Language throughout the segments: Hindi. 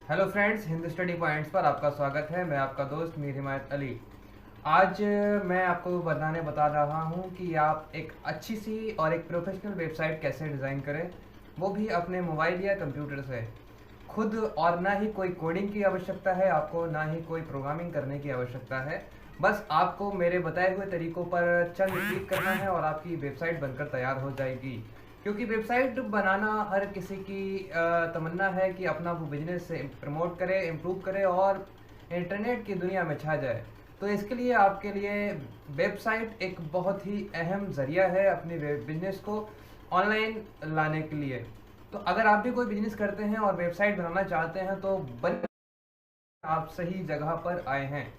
Hello friends, Hind study points पर आपका स्वागत है। मैं आपका दोस्त मीर हिमायत अली। आज मैं आपको बता रहा हूँ कि आप एक अच्छी सी और एक प्रोफेशनल वेबसाइट कैसे डिज़ाइन करें, वो भी अपने मोबाइल या कंप्यूटर से खुद। और ना ही कोई कोडिंग की आवश्यकता है आपको, ना ही कोई प्रोग्रामिंग करने की आवश्यकता है। बस आपको मेरे बताए हुए तरीकों पर चंद क्लिक करना है और आपकी वेबसाइट बनकर तैयार हो जाएगी। क्योंकि वेबसाइट बनाना हर किसी की तमन्ना है कि अपना वो बिजनेस से प्रमोट करे, इम्प्रूव करे और इंटरनेट की दुनिया में छा जाए। तो इसके लिए आपके लिए वेबसाइट एक बहुत ही अहम ज़रिया है अपने बिजनेस को ऑनलाइन लाने के लिए। तो अगर आप भी कोई बिजनेस करते हैं और वेबसाइट बनाना चाहते हैं तो बन आप सही जगह पर आए हैं।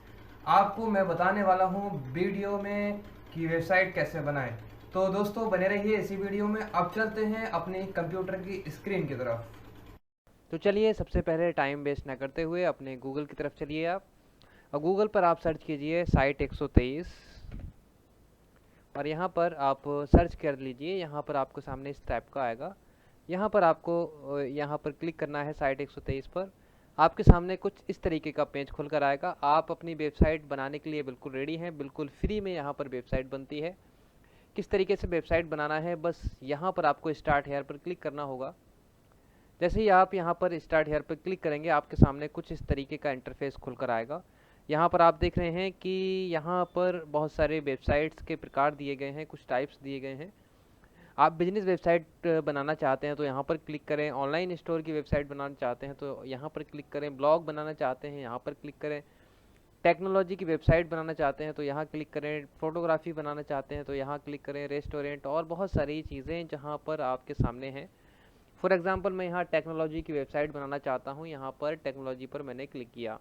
आपको मैं बताने वाला हूँ वीडियो में कि वेबसाइट कैसे बनाएं। तो दोस्तों बने रहिए इसी वीडियो में। अब चलते हैं अपनी कंप्यूटर की स्क्रीन की तरफ। तो चलिए, सबसे पहले टाइम वेस्ट ना करते हुए अपने गूगल की तरफ चलिए आप। और गूगल पर आप सर्च कीजिए साइट 123 और यहाँ पर आप सर्च कर लीजिए। यहाँ पर आपको सामने इस टाइप का आएगा। यहाँ पर आपको यहाँ पर क्लिक करना है साइट 123 पर। आपके सामने कुछ इस तरीके का पेज खुलकर आएगा। आप अपनी वेबसाइट बनाने के लिए बिल्कुल रेडी हैं, बिल्कुल फ्री में यहाँ पर वेबसाइट बनती है। किस तरीके से वेबसाइट बनाना है, बस यहाँ पर आपको स्टार्ट हेयर पर क्लिक करना होगा। जैसे ही आप यहाँ पर स्टार्ट हेयर पर क्लिक करेंगे, आपके सामने कुछ इस तरीके का इंटरफेस खुलकर आएगा। यहाँ पर आप देख रहे हैं कि यहाँ पर बहुत सारे वेबसाइट्स के प्रकार दिए गए हैं, कुछ टाइप्स दिए गए हैं। आप बिजनेस वेबसाइट बनाना चाहते हैं तो यहाँ पर क्लिक करें। ऑनलाइन स्टोर की वेबसाइट बनाना चाहते हैं तो यहाँ पर क्लिक करें। ब्लॉग बनाना चाहते हैं यहाँ पर क्लिक करें। टेक्नोलॉजी की वेबसाइट बनाना चाहते हैं तो यहाँ क्लिक करें। फोटोग्राफी बनाना चाहते हैं तो यहाँ क्लिक करें। रेस्टोरेंट और बहुत सारी चीज़ें जहाँ पर आपके सामने हैं। फॉर एग्जांपल मैं यहाँ टेक्नोलॉजी की वेबसाइट बनाना चाहता हूँ। यहाँ पर टेक्नोलॉजी पर मैंने क्लिक किया।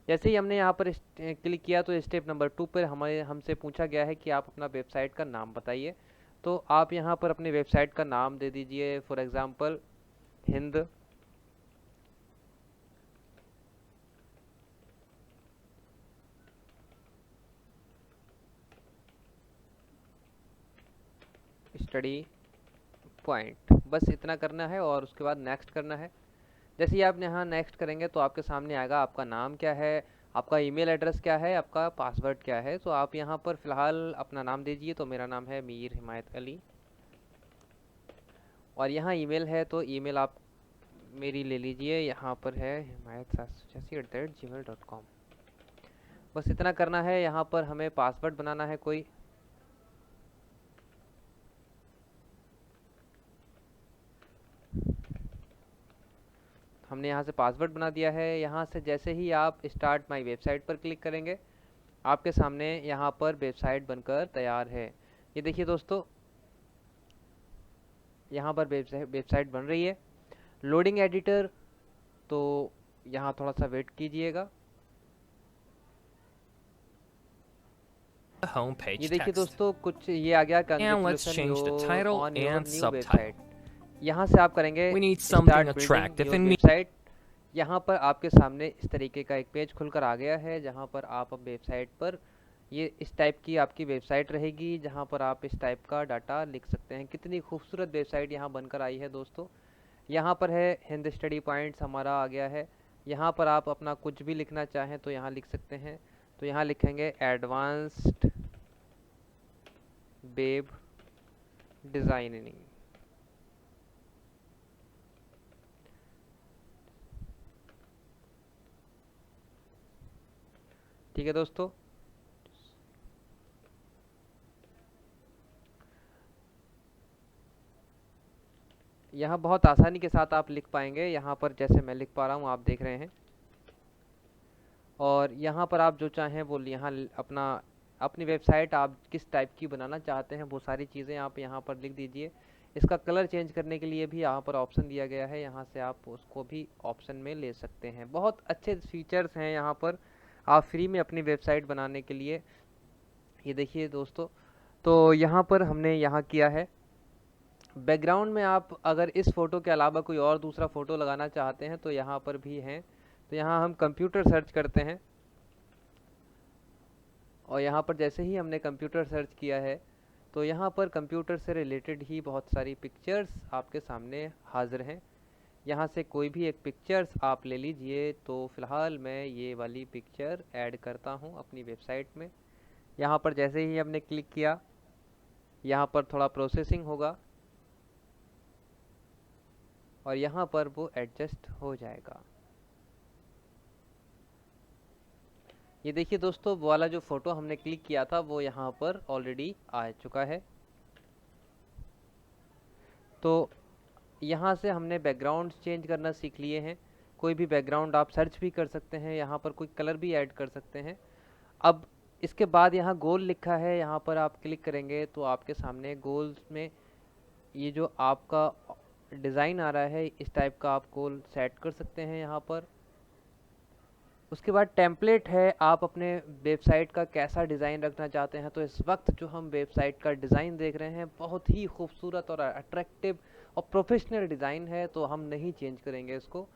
जैसे ही हमने यहाँ पर क्लिक किया तो स्टेप नंबर 2 पर हमें हमसे पूछा गया है कि आप अपना वेबसाइट का नाम बताइए। तो आप यहाँ पर अपनी वेबसाइट का नाम दे दीजिए। For example Hind study point, बस इतना करना है और उसके बाद नेक्स्ट करना है। जैसे ही आप यहाँ नेक्स्ट करेंगे तो आपके सामने आएगा आपका नाम क्या है, आपका ईमेल एड्रेस क्या है, आपका पासवर्ड क्या है। तो आप यहाँ पर फ़िलहाल अपना नाम दीजिए। तो मेरा नाम है मीर हिमायत अली और यहाँ ईमेल है तो ईमेल आप मेरी ले लीजिए। यहाँ पर है himayat786@gmail.com। बस इतना करना है। यहाँ पर हमें पासवर्ड बनाना है कोई। हमने यहाँ से पासवर्ड बना दिया है। यहाँ से जैसे ही आप स्टार्ट माई वेबसाइट पर क्लिक करेंगे, आपके सामने यहाँ पर वेबसाइट बनकर तैयार है। ये देखिए दोस्तों, यहाँ पर वेबसाइट बन रही है। लोडिंग एडिटर, तो यहाँ थोड़ा सा वेट कीजिएगा। homepage ये देखिए text. दोस्तों, कुछ ये आ गया, And let's congratulation change the your title on your and new subtitle. Website. यहाँ से आप करेंगे We need something start building attractive your and website. यहाँ पर आपके सामने इस तरीके का एक पेज खुलकर आ गया है, जहाँ पर आप अब वेबसाइट पर ये इस टाइप की आपकी वेबसाइट रहेगी, जहाँ पर आप इस टाइप का डाटा लिख सकते हैं। कितनी खूबसूरत वेबसाइट यहाँ बनकर आई है दोस्तों। यहाँ पर है हिंद स्टडी पॉइंट्स हमारा आ गया है। यहाँ पर आप अपना कुछ भी लिखना चाहें तो यहाँ लिख सकते हैं। तो यहाँ लिखेंगे एडवांस्ड वेब डिज़ाइनिंग। ठीक है दोस्तों, यहाँ बहुत आसानी के साथ आप लिख पाएंगे। यहाँ पर जैसे मैं लिख पा रहा हूँ, आप देख रहे हैं। और यहाँ पर आप जो चाहें वो यहाँ अपनी वेबसाइट आप किस टाइप की बनाना चाहते हैं वो सारी चीज़ें आप यहाँ पर लिख दीजिए। इसका कलर चेंज करने के लिए भी यहाँ पर ऑप्शन दिया गया है, यहाँ से आप उसको भी ऑप्शन में ले सकते हैं। बहुत अच्छे फीचर्स हैं यहाँ पर आप फ्री में अपनी वेबसाइट बनाने के लिए। ये देखिए दोस्तों, तो यहाँ पर हमने यहाँ किया है। बैकग्राउंड में आप अगर इस फ़ोटो के अलावा कोई और दूसरा फ़ोटो लगाना चाहते हैं तो यहाँ पर भी हैं। तो यहाँ हम कंप्यूटर सर्च करते हैं और यहाँ पर जैसे ही हमने कंप्यूटर सर्च किया है तो यहाँ पर कंप्यूटर से रिलेटेड ही बहुत सारी पिक्चर्स आपके सामने हाजिर हैं। यहाँ से कोई भी एक पिक्चर्स आप ले लीजिए। तो फ़िलहाल मैं ये वाली पिक्चर ऐड करता हूँ अपनी वेबसाइट में। यहाँ पर जैसे ही हमने क्लिक किया, यहाँ पर थोड़ा प्रोसेसिंग होगा और यहाँ पर वो एडजस्ट हो जाएगा। ये देखिए दोस्तों, वो वाला जो फ़ोटो हमने क्लिक किया था वो यहाँ पर ऑलरेडी आ चुका है। तो यहाँ से हमने बैकग्राउंड चेंज करना सीख लिए हैं। कोई भी बैकग्राउंड आप सर्च भी कर सकते हैं, यहाँ पर कोई कलर भी ऐड कर सकते हैं। अब इसके बाद यहाँ गोल लिखा है, यहाँ पर आप क्लिक करेंगे तो आपके सामने गोल्स में ये जो आपका डिज़ाइन आ रहा है, इस टाइप का आप गोल सेट कर सकते हैं यहाँ पर। उसके बाद टेम्पलेट है, आप अपने वेबसाइट का कैसा डिज़ाइन रखना चाहते हैं। तो इस वक्त जो हम वेबसाइट का डिज़ाइन देख रहे हैं बहुत ही खूबसूरत और अट्रैक्टिव और प्रोफेशनल डिज़ाइन है, तो हम नहीं चेंज करेंगे इसको।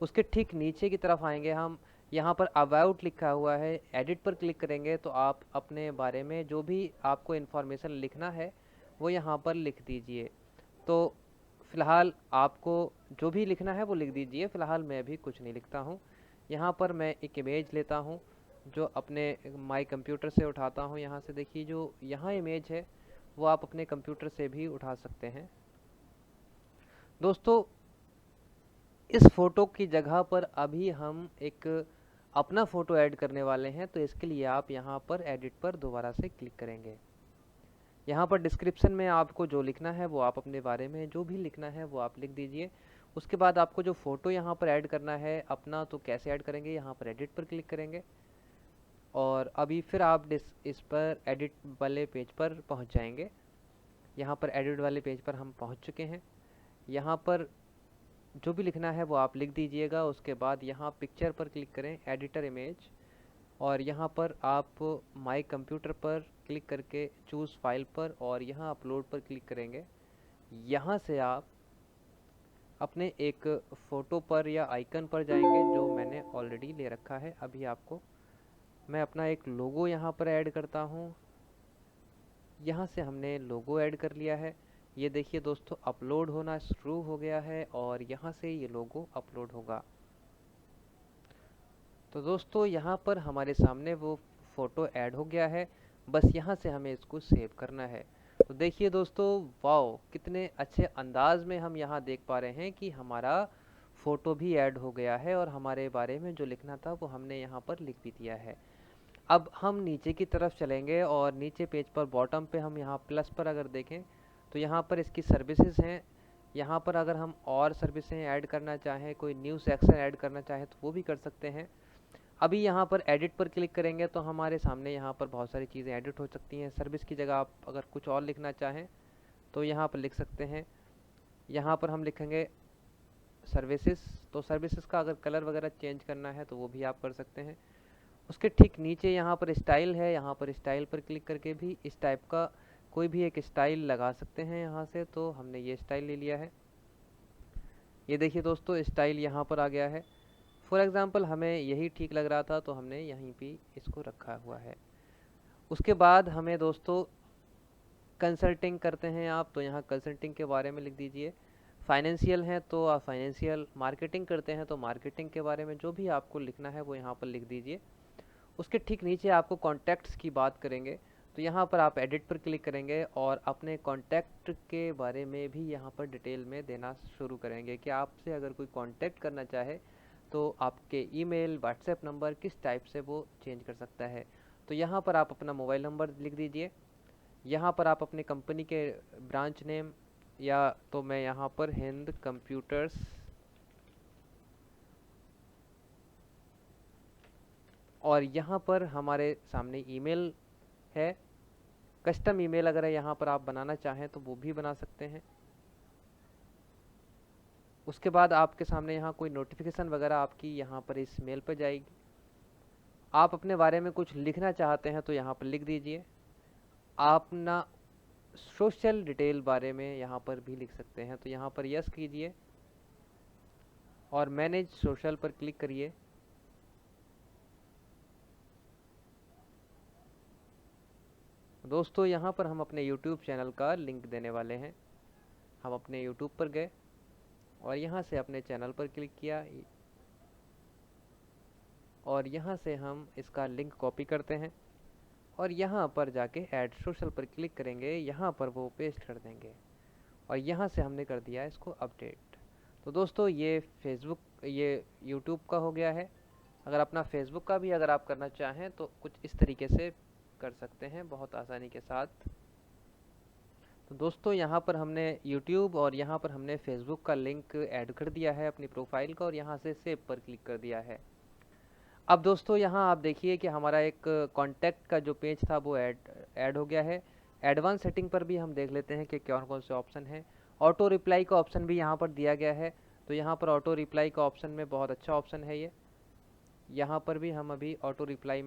उसके ठीक नीचे की तरफ आएंगे हम, यहाँ पर अबाउट लिखा हुआ है, एडिट पर क्लिक करेंगे तो आप अपने बारे में जो भी आपको इन्फॉर्मेशन लिखना है वो यहाँ पर लिख दीजिए। तो फ़िलहाल आपको जो भी लिखना है वो लिख दीजिए, फ़िलहाल मैं अभी कुछ नहीं लिखता हूँ। यहाँ पर मैं एक इमेज लेता हूँ जो अपने माई कंप्यूटर से उठाता हूँ। यहाँ से देखिए जो यहाँ इमेज है वो आप अपने कंप्यूटर से भी उठा सकते हैं। दोस्तों, इस फ़ोटो की जगह पर अभी हम एक अपना फ़ोटो ऐड करने वाले हैं, तो इसके लिए आप यहाँ पर एडिट पर दोबारा से क्लिक करेंगे। यहाँ पर डिस्क्रिप्शन में आपको जो लिखना है वो आप अपने बारे में जो भी लिखना है वो आप लिख दीजिए। उसके बाद आपको जो फ़ोटो यहाँ पर ऐड करना है अपना, तो कैसे ऐड करेंगे, यहाँ पर एडिट पर क्लिक करेंगे और अभी फिर आप इस पर एडिट वाले पेज पर पहुँच जाएंगे। यहाँ पर एडिट वाले पेज पर हम पहुँच चुके हैं। यहाँ पर जो भी लिखना है वो आप लिख दीजिएगा। उसके बाद यहाँ पिक्चर पर क्लिक करें, एडिटर इमेज, और यहाँ पर आप माई कंप्यूटर पर क्लिक करके चूज़ फाइल पर और यहाँ अपलोड पर क्लिक करेंगे। यहाँ से आप अपने एक फ़ोटो पर या आइकन पर जाएंगे जो मैंने ऑलरेडी ले रखा है। अभी आपको मैं अपना एक लोगो यहाँ पर ऐड करता हूँ। यहाँ से हमने लोगो ऐड कर लिया है। ये देखिए दोस्तों, अपलोड होना शुरू हो गया है और यहाँ से ये लोगो अपलोड होगा। तो दोस्तों यहाँ पर हमारे सामने वो फ़ोटो ऐड हो गया है, बस यहाँ से हमें इसको सेव करना है। तो देखिए दोस्तों, वाओ, कितने अच्छे अंदाज में हम यहाँ देख पा रहे हैं कि हमारा फ़ोटो भी ऐड हो गया है और हमारे बारे में जो लिखना था वो हमने यहाँ पर लिख भी दिया है। अब हम नीचे की तरफ चलेंगे और नीचे पेज पर बॉटम पे हम यहाँ प्लस पर अगर देखें तो यहाँ पर इसकी सर्विसेज हैं। यहाँ पर अगर हम और सर्विसें ऐड करना चाहें, कोई न्यू सेक्शन ऐड करना चाहें तो वो भी कर सकते हैं। अभी यहाँ पर एडिट पर क्लिक करेंगे तो हमारे सामने यहाँ पर बहुत सारी चीज़ें एडिट हो सकती हैं। सर्विस की जगह आप अगर कुछ और लिखना चाहें तो यहाँ पर लिख सकते हैं। यहाँ पर हम लिखेंगे सर्विसेज, तो सर्विसेज का अगर कलर वगैरह चेंज करना है तो वो भी आप कर सकते हैं। उसके ठीक नीचे यहाँ पर स्टाइल है, यहाँ पर स्टाइल पर क्लिक करके भी इस टाइप का कोई भी एक स्टाइल लगा सकते हैं यहाँ से। तो हमने ये स्टाइल ले लिया है। ये देखिए दोस्तों, स्टाइल यहाँ पर आ गया है। फॉर एग्ज़ाम्पल हमें यही ठीक लग रहा था तो हमने यहीं पे इसको रखा हुआ है। उसके बाद हमें दोस्तों कंसल्टिंग करते हैं आप, तो यहाँ कंसल्टिंग के बारे में लिख दीजिए। फाइनेंशियल है तो आप फाइनेंशियल, मार्केटिंग करते हैं तो मार्केटिंग के बारे में जो भी आपको लिखना है वो यहाँ पर लिख दीजिए। उसके ठीक नीचे आपको कॉन्टैक्ट्स की बात करेंगे तो यहाँ पर आप एडिट पर क्लिक करेंगे और अपने कॉन्टैक्ट के बारे में भी यहाँ पर डिटेल में देना शुरू करेंगे कि आपसे अगर कोई कॉन्टैक्ट करना चाहे तो आपके ईमेल, व्हाट्सएप नंबर किस टाइप से वो चेंज कर सकता है। तो यहाँ पर आप अपना मोबाइल नंबर लिख दीजिए। यहाँ पर आप अपने कंपनी के ब्रांच नेम, या तो मैं यहाँ पर हिंद कंप्यूटर्स, और यहाँ पर हमारे सामने ईमेल है। कस्टम ईमेल अगर यहाँ पर आप बनाना चाहें तो वो भी बना सकते हैं। उसके बाद आपके सामने यहाँ कोई नोटिफिकेशन वगैरह आपकी यहाँ पर इस मेल पर जाएगी। आप अपने बारे में कुछ लिखना चाहते हैं तो यहाँ पर लिख दीजिए। आप ना सोशल डिटेल बारे में यहाँ पर भी लिख सकते हैं, तो यहाँ पर यस कीजिए और मैनेज सोशल पर क्लिक करिए। दोस्तों यहाँ पर हम अपने YouTube चैनल का लिंक देने वाले हैं। हम अपने YouTube पर गए और यहाँ से अपने चैनल पर क्लिक किया और यहाँ से हम इसका लिंक कॉपी करते हैं और यहाँ पर जाके ऐड सोशल पर क्लिक करेंगे, यहाँ पर वो पेस्ट कर देंगे और यहाँ से हमने कर दिया इसको अपडेट। तो दोस्तों ये ये यूट्यूब का हो गया है। अगर अपना फेसबुक का भी अगर आप करना चाहें तो कुछ इस तरीके से कर सकते हैं बहुत आसानी के साथ। तो दोस्तों यहाँ पर हमने यूट्यूब और यहाँ पर हमने फेसबुक का लिंक ऐड कर दिया है अपनी प्रोफाइल का और यहाँ से सेव पर क्लिक कर दिया है। अब दोस्तों यहाँ आप देखिए कि हमारा एक कॉन्टैक्ट का जो पेज था वो ऐड हो गया है। एडवांस सेटिंग पर भी हम देख लेते हैं कि कौन कौन से ऑप्शन हैं। ऑटो रिप्लाई का ऑप्शन भी यहाँ पर दिया गया है। तो यहाँ पर ऑटो रिप्लाई का ऑप्शन में बहुत अच्छा ऑप्शन है ये। यहाँ पर भी हम अभी ऑटो रिप्लाई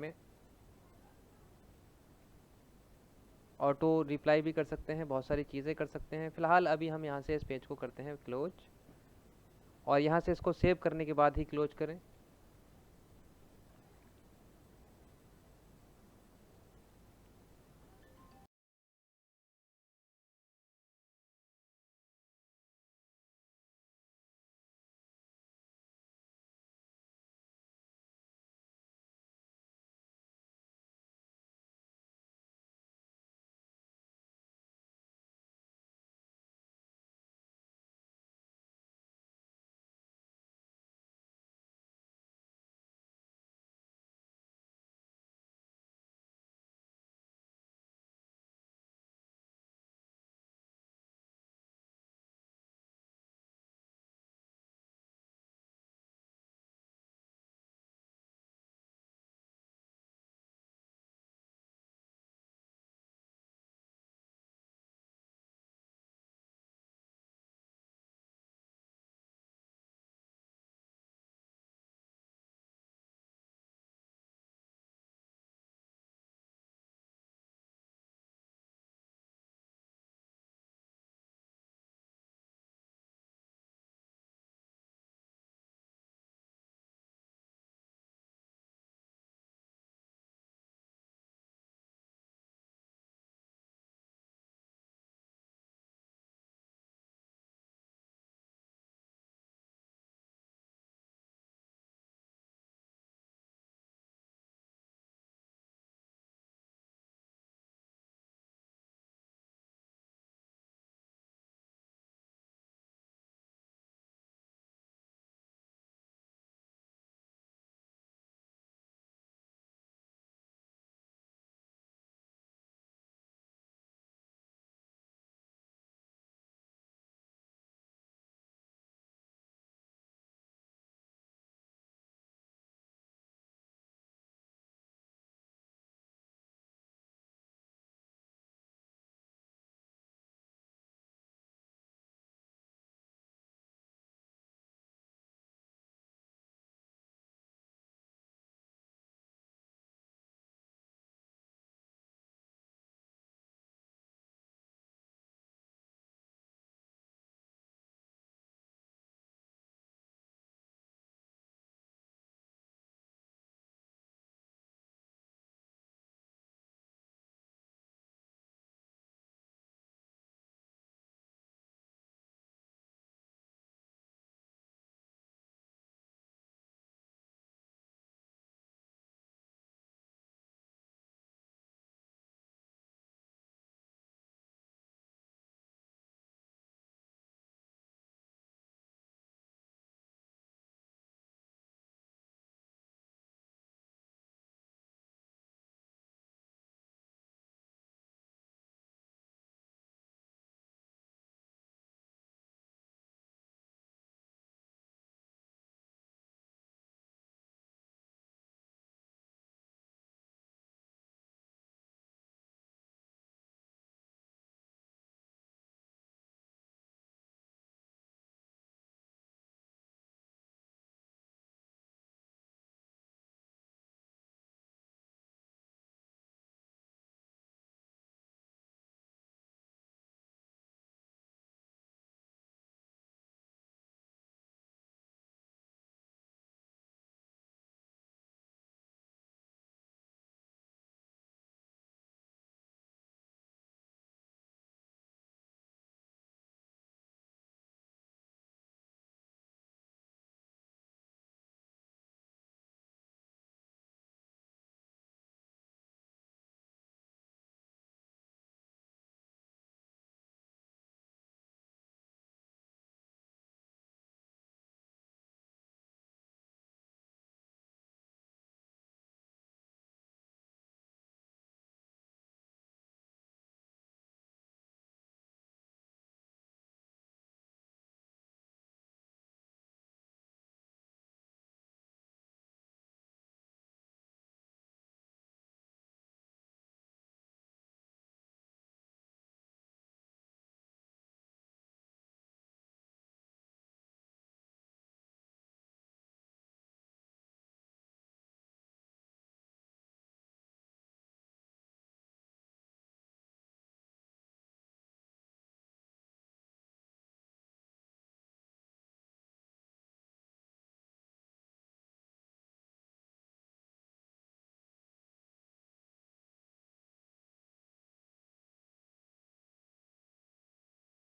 भी कर सकते हैं, बहुत सारी चीज़ें कर सकते हैं। फ़िलहाल अभी हम यहाँ से इस पेज को करते हैं क्लोज और यहाँ से इसको सेव करने के बाद ही क्लोज करें।